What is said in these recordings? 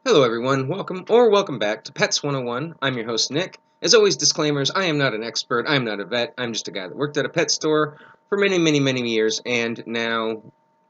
Hello everyone, welcome back to Pets 101. I'm your host Nick. As always, disclaimers, I am not an expert, I am not a vet, I'm just a guy that worked at a pet store for many years, and now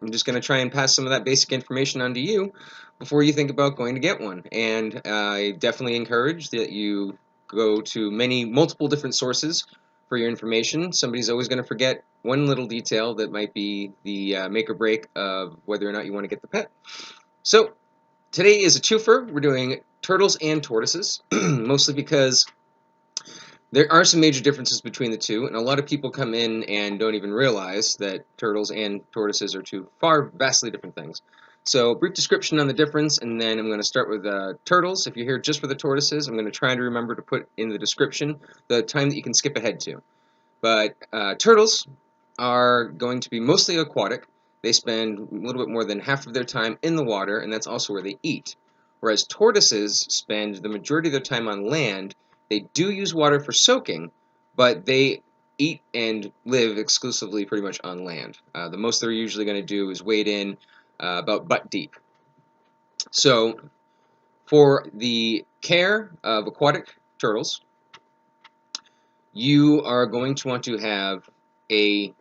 I'm just going to try and pass some of that basic information on to you before you think about going to get one. And I definitely encourage that you go to multiple different sources for your information. Somebody's always going to forget one little detail that might be the make or break of whether or not you want to get the pet. So, today is a twofer. We're doing turtles and tortoises, mostly because there are some major differences between the two, and a lot of people come in and don't even realize that turtles and tortoises are two vastly different things. So, brief description on the difference, and then I'm going to start with turtles. If you're here just for the tortoises, I'm going to try to remember to put in the description the time that you can skip ahead to. But turtles are going to be mostly aquatic. They spend a little bit more than half of their time in the water, and that's also where they eat. Whereas tortoises spend the majority of their time on land. They do use water for soaking, but they eat and live exclusively pretty much on land. The most they're usually going to do is wade in about butt deep. So, for the care of aquatic turtles, you are going to want to have a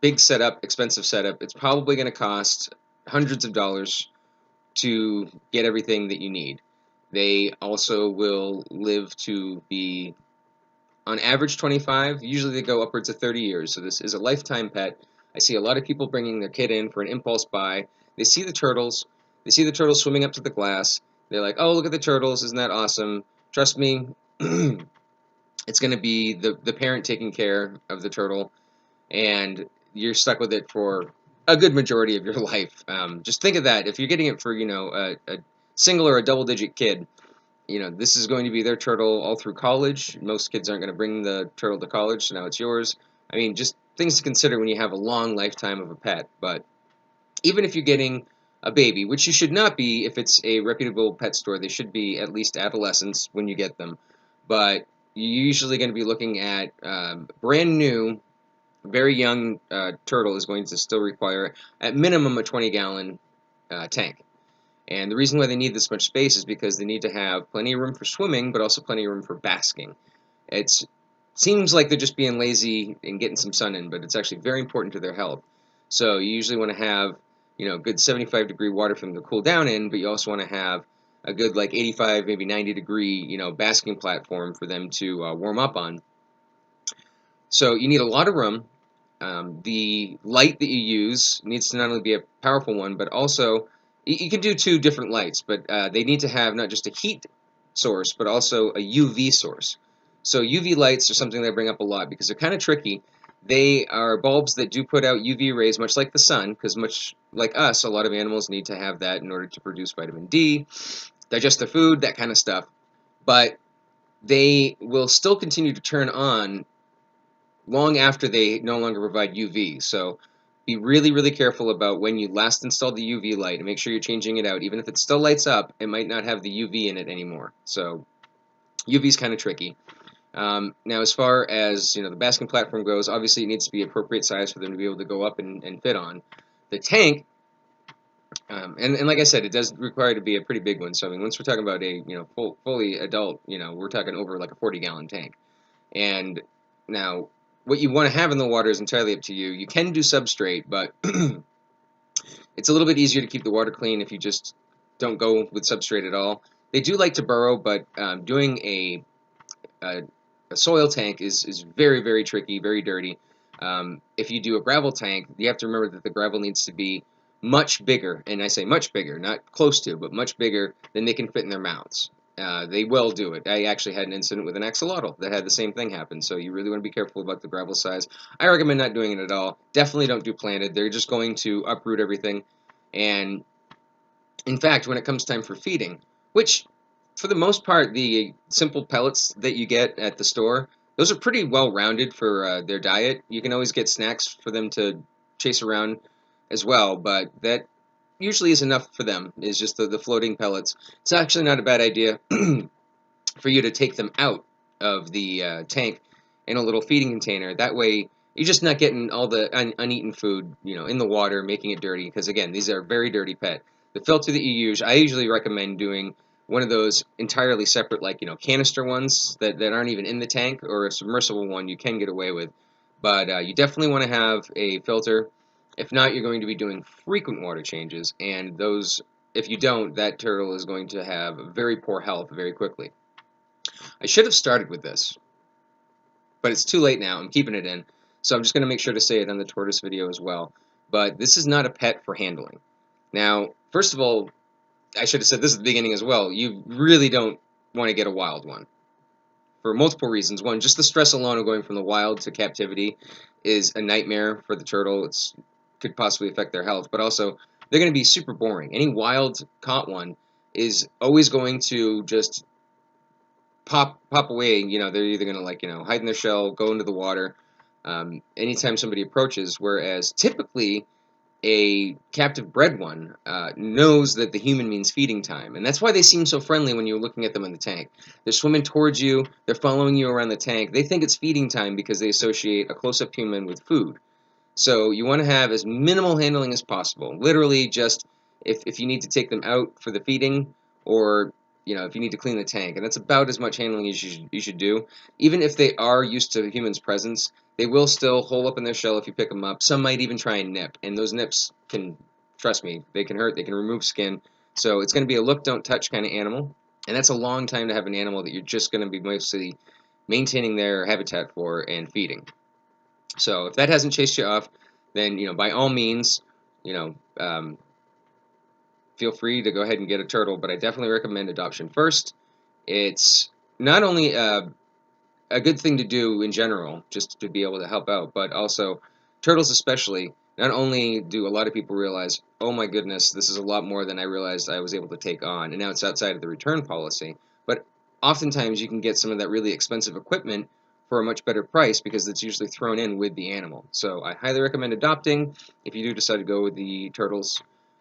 big setup, expensive setup. It's probably going to cost hundreds of dollars to get everything that you need. They also will live to be, on average, 25. Usually they go upwards of 30 years, so this is a lifetime pet. I see a lot of people bringing their kid in for an impulse buy. They see the turtles swimming up to the glass. They're like, oh, look at the turtles, isn't that awesome? Trust me, it's going to be the parent taking care of the turtle, and you're stuck with it for a good majority of your life. Just think of that. If you're getting it for, a single or a double-digit kid, this is going to be their turtle all through college. Most kids aren't going to bring the turtle to college, so now it's yours. I mean, just things to consider when you have a long lifetime of a pet. But even if you're getting a baby, which you should not be if it's a reputable pet store, they should be at least adolescents when you get them. But you're usually going to be looking at brand new, very young turtle is going to still require, at minimum, a 20-gallon tank. And the reason why they need this much space is because they need to have plenty of room for swimming, but also plenty of room for basking. It seems like they're just being lazy and getting some sun in, but it's actually very important to their health. So you usually want to have, good 75-degree water for them to cool down in, but you also want to have a good, like, 85, maybe 90-degree, basking platform for them to warm up on. So you need a lot of room. The light that you use needs to not only be a powerful one, but also you can do two different lights, but they need to have not just a heat source, but also a UV source. So UV lights are something that I bring up a lot because they're kind of tricky. They are bulbs that do put out UV rays, much like the sun, because much like us, a lot of animals need to have that in order to produce vitamin D, digest their food, that kind of stuff. But they will still continue to turn on long after they no longer provide UV. So be really careful about when you last install the UV light and make sure you're changing it out. Even if it still lights up, it might not have the UV in it anymore. So UV is kind of tricky. Now, as far as the basking platform goes, obviously it needs to be appropriate size for them to be able to go up and fit on. The tank, and like I said, it does require to be a pretty big one. So I mean, once we're talking about a fully adult, we're talking over like a 40-gallon tank. And now, what you want to have in the water is entirely up to you. You can do substrate, but it's a little bit easier to keep the water clean if you just don't go with substrate at all. They do like to burrow, but doing a soil tank is very tricky, very dirty. If you do a gravel tank, you have to remember that the gravel needs to be much bigger, and I say much bigger, not close to, but much bigger than they can fit in their mouths. They will do it. I actually had an incident with an axolotl that had the same thing happen, so you really want to be careful about the gravel size. I recommend not doing it at all. Definitely don't do planted. They're just going to uproot everything, and in fact, when it comes time for feeding, which for the most part, the simple pellets that you get at the store, those are pretty well rounded for their diet. You can always get snacks for them to chase around as well, but that usually is enough for them, is just the floating pellets. It's actually not a bad idea for you to take them out of the tank in a little feeding container. That way, you're just not getting all the uneaten food, in the water, making it dirty. Because again, these are very dirty pet. The filter that you use, I usually recommend doing one of those entirely separate, like, canister ones that aren't even in the tank, or a submersible one you can get away with. But you definitely want to have a filter. If not, you're going to be doing frequent water changes, and those, if you don't, that turtle is going to have very poor health very quickly. I should have started with this, but it's too late now. I'm keeping it in, so I'm just going to make sure to say it on the tortoise video as well. But this is not a pet for handling. Now, first of all, I should have said this at the beginning as well. You really don't want to get a wild one for multiple reasons. One, just the stress alone of going from the wild to captivity is a nightmare for the turtle. It's could possibly affect their health, but also they're going to be super boring. Any wild caught one is always going to just pop away. They're either going to, like, hide in their shell, go into the water anytime somebody approaches. Whereas typically a captive bred one knows that the human means feeding time, and that's why they seem so friendly when you're looking at them in the tank. They're swimming towards you, they're following you around the tank. They think it's feeding time because they associate a close-up human with food. So you want to have as minimal handling as possible. Literally just if you need to take them out for the feeding, or if you need to clean the tank, and that's about as much handling as you should do. Even if they are used to humans' presence, they will still hole up in their shell if you pick them up. Some might even try and nip, and those nips can, trust me, they can hurt. They can remove skin. So it's going to be a look, don't touch kind of animal, and that's a long time to have an animal that you're just going to be mostly maintaining their habitat for and feeding. So if that hasn't chased you off, then by all means, you know feel free to go ahead and get a turtle. But I definitely recommend adoption first. It's not only a good thing to do in general, just to be able to help out, but also turtles especially. Not only do a lot of people realize, oh my goodness, this is a lot more than I realized I was able to take on, and now it's outside of the return policy, but oftentimes you can get some of that really expensive equipment for a much better price because it's usually thrown in with the animal. So I highly recommend adopting if you do decide to go with the turtles.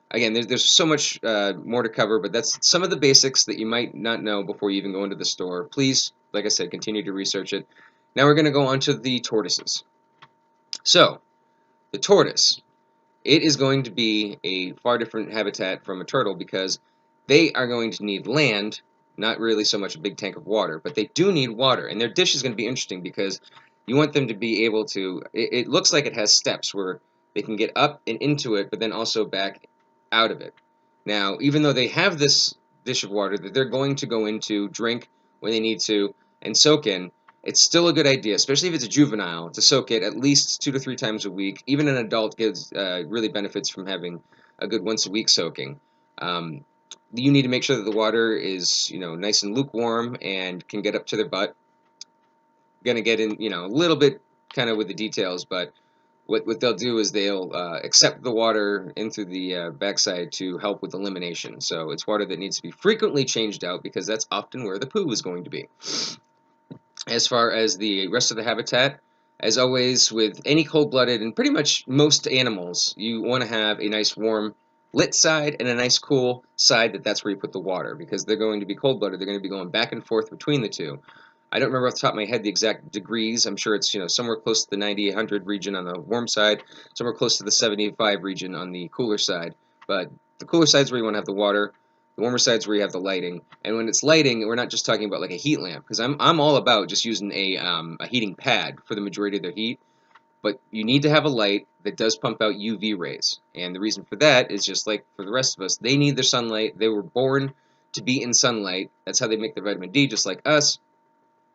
Again, there's so much more to cover, but that's some of the basics that you might not know before you even go into the store. Please, like I said, continue to research it. Now we're going to go on to the tortoises. So, the tortoise, it is going to be a far different habitat from a turtle because they are going to need land, not really so much a big tank of water, but they do need water. And their dish is going to be interesting because you want them to be able to, it looks like it has steps where they can get up and into it, but then also back out of it. Now, even though they have this dish of water that they're going to go into, drink when they need to, and soak in, it's still a good idea, especially if it's a juvenile, to soak it at least 2 to 3 times a week. Even an adult gets really benefits from having a good once a week soaking. Um, you need to make sure that the water is nice and lukewarm and can get up to their butt. Gonna get in a little bit kind of with the details, but what they'll do is they'll accept the water in through the backside to help with elimination. So it's water that needs to be frequently changed out because that's often where the poo is going to be. As far as the rest of the habitat, as always with any cold-blooded and pretty much most animals, you want to have a nice warm lit side and a nice cool side that's where you put the water, because they're going to be cold-blooded. They're going to be going back and forth between the two. I don't remember off the top of my head the exact degrees. I'm sure it's somewhere close to the 90, 100 region on the warm side, somewhere close to the 75 region on the cooler side. But the cooler side is where you want to have the water. The warmer side is where you have the lighting. And when it's lighting, we're not just talking about like a heat lamp, because I'm all about just using a heating pad for the majority of their heat. But you need to have a light that does pump out UV rays. And the reason for that is just like for the rest of us, they need their sunlight. They were born to be in sunlight. That's how they make their vitamin D, just like us.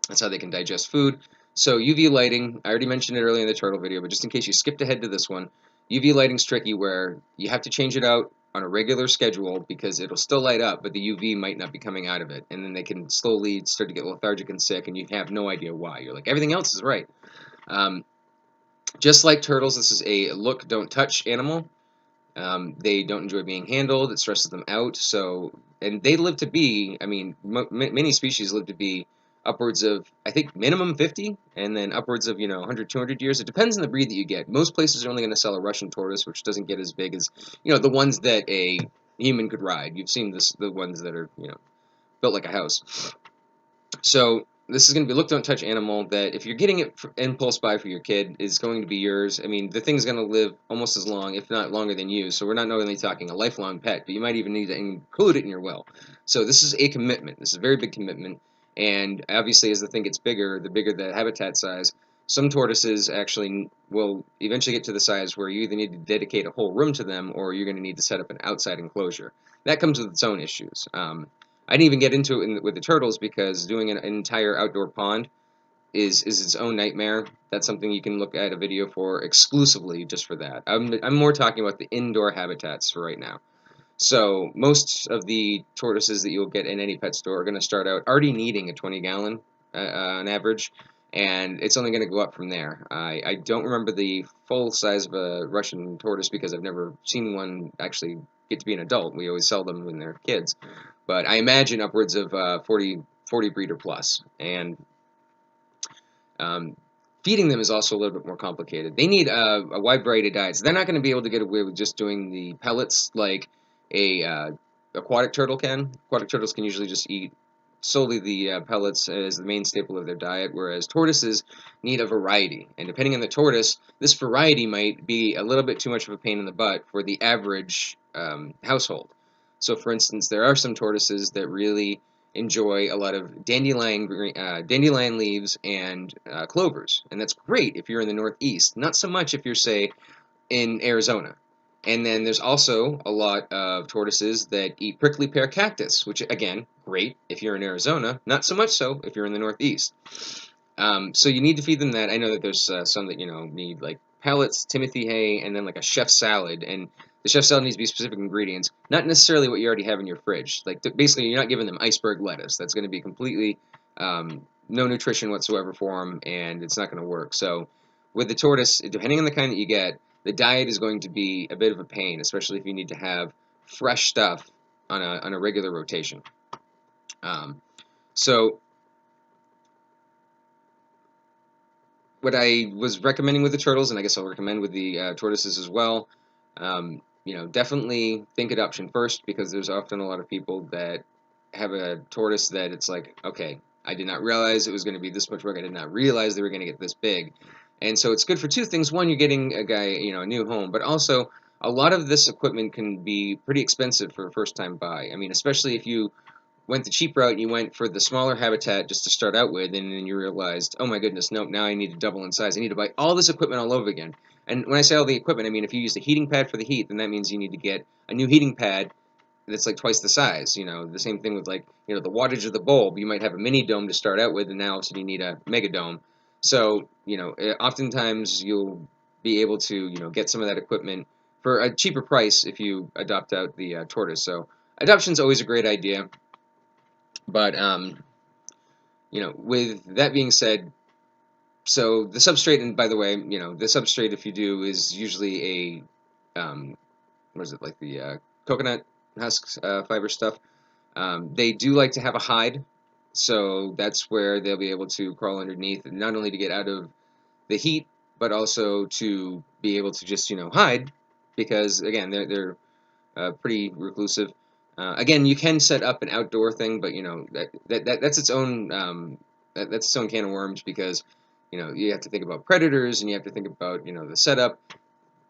That's how they can digest food. So UV lighting, I already mentioned it earlier in the turtle video, but just in case you skipped ahead to this one, UV lighting's tricky where you have to change it out on a regular schedule because it'll still light up, but the UV might not be coming out of it. And then they can slowly start to get lethargic and sick, and you have no idea why. You're like, everything else is right. Just like turtles, this is a look, don't touch animal. They don't enjoy being handled. It stresses them out. And they live to be, I mean, many species live to be upwards of, I think, minimum 50, and then upwards of, 100, 200 years. It depends on the breed that you get. Most places are only going to sell a Russian tortoise, which doesn't get as big as, the ones that a human could ride. You've seen the ones that are, built like a house. So this is going to be look, don't touch animal that if you're getting it for impulse buy for your kid is going to be yours. I mean, the thing's going to live almost as long, if not longer than you. So we're not only talking a lifelong pet, but you might even need to include it in your will. So this is a commitment. This is a very big commitment. And obviously, as the thing gets bigger, the bigger the habitat size. Some tortoises actually will eventually get to the size where you either need to dedicate a whole room to them or you're going to need to set up an outside enclosure. That comes with its own issues. I didn't even get into it with the turtles because doing an entire outdoor pond is its own nightmare. That's something you can look at a video for exclusively just for that. I'm more talking about the indoor habitats for right now. So most of the tortoises that you'll get in any pet store are going to start out already needing a 20-gallon on average, and it's only going to go up from there. I don't remember the full size of a Russian tortoise because I've never seen one actually get to be an adult. We always sell them when they're kids, but I imagine upwards of 40 breeder plus, and um, feeding them is also a little bit more complicated. They need a wide variety of diets. They're not going to be able to get away with just doing the pellets like a aquatic turtle can. Aquatic turtles can usually just eat solely the pellets as the main staple of their diet, whereas tortoises need a variety. And depending on the tortoise, this variety might be a little bit too much of a pain in the butt for the average household. So, for instance, there are some tortoises that really enjoy a lot of dandelion leaves and clovers, and that's great if you're in the Northeast. Not so much if you're, say, in Arizona. And then there's also a lot of tortoises that eat prickly pear cactus, which again, great if you're in Arizona. Not so much so if you're in the Northeast. So you need to feed them that. I know that there's some that need like pellets, Timothy hay, and then like a chef salad. And the chef salad needs to be specific ingredients, not necessarily what you already have in your fridge. Like basically, you're not giving them iceberg lettuce. That's going to be completely no nutrition whatsoever for them, and it's not going to work. So with the tortoise, depending on the kind that you get, the diet is going to be a bit of a pain, especially if you need to have fresh stuff on a regular rotation. So what I was recommending with the turtles, and I guess I'll recommend with the tortoises as well, definitely think adoption first because there's often a lot of people that have a tortoise that it's like, okay, I did not realize it was going to be this much work. I did not realize they were going to get this big. And so it's good for two things. One, you're getting a guy, a new home, but also a lot of this equipment can be pretty expensive for a first time buy. I mean, especially if you went the cheap route and you went for the smaller habitat just to start out with, and then you realized, oh my goodness, nope, now I need to double in size. I need to buy all this equipment all over again. And when I say all the equipment, I mean if you use a heating pad for the heat, then that means you need to get a new heating pad that's like twice the size. The same thing with like, the wattage of the bulb. You might have a mini dome to start out with, and now so you need a mega dome. So, oftentimes you'll be able to, get some of that equipment for a cheaper price if you adopt out the tortoise. So adoption's always a great idea. But with that being said, so the substrate, and by the way, the substrate if you do is usually what is it, like the coconut husk fiber stuff. They do like to have a hide, so that's where they'll be able to crawl underneath, not only to get out of the heat, but also to be able to just hide, because again they're pretty reclusive. Again, you can set up an outdoor thing, but that's its own that's its own can of worms because you have to think about predators and you have to think about the setup.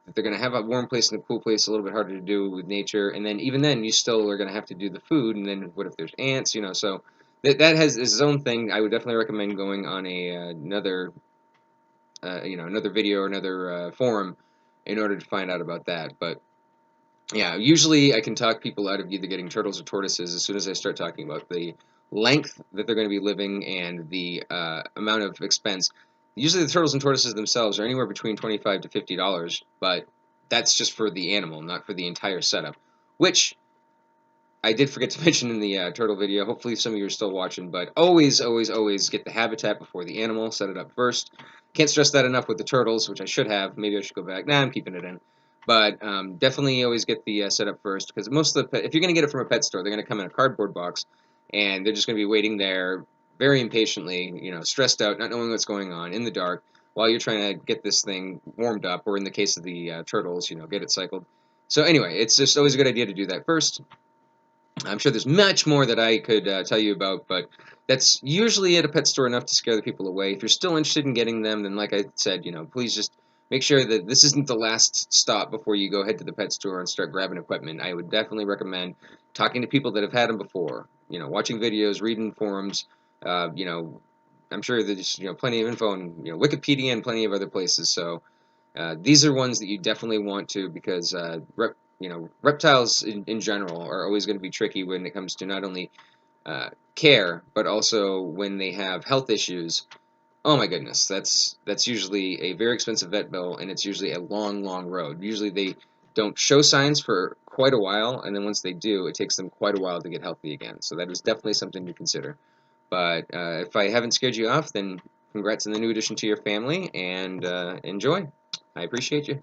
If they're going to have a warm place and a cool place, a little bit harder to do with nature, and then even then you still are going to have to do the food. And then what if there's ants? So that has its own thing. I would definitely recommend going on another another video or another forum in order to find out about that. But yeah, usually I can talk people out of either getting turtles or tortoises as soon as I start talking about the length that they're going to be living and the amount of expense. Usually the turtles and tortoises themselves are anywhere between $25 to $50, but that's just for the animal, not for the entire setup, which I did forget to mention in the turtle video. Hopefully some of you are still watching, but always, always, always get the habitat before the animal. Set it up first. Can't stress that enough with the turtles, which I should have. Maybe I should go back. Nah, I'm keeping it in. But definitely always get the setup first, because most of the if you're going to get it from a pet store, they're going to come in a cardboard box, and they're just going to be waiting there very impatiently, stressed out, not knowing what's going on, in the dark, while you're trying to get this thing warmed up, or in the case of the turtles, get it cycled. So anyway, it's just always a good idea to do that first. I'm sure there's much more that I could tell you about, but that's usually at a pet store enough to scare the people away. If you're still interested in getting them, then like I said, please just make sure that this isn't the last stop before you go head to the pet store and start grabbing equipment. I would definitely recommend talking to people that have had them before. Watching videos, reading forums. Uh, you know, I'm sure there's plenty of info on Wikipedia and plenty of other places. So these are ones that you definitely want to because reptiles in general are always going to be tricky when it comes to not only care but also when they have health issues. Oh my goodness, that's usually a very expensive vet bill, and it's usually a long, long road. Usually they don't show signs for quite a while, and then once they do, it takes them quite a while to get healthy again. So that is definitely something to consider. But if I haven't scared you off, then congrats on the new addition to your family, and enjoy. I appreciate you.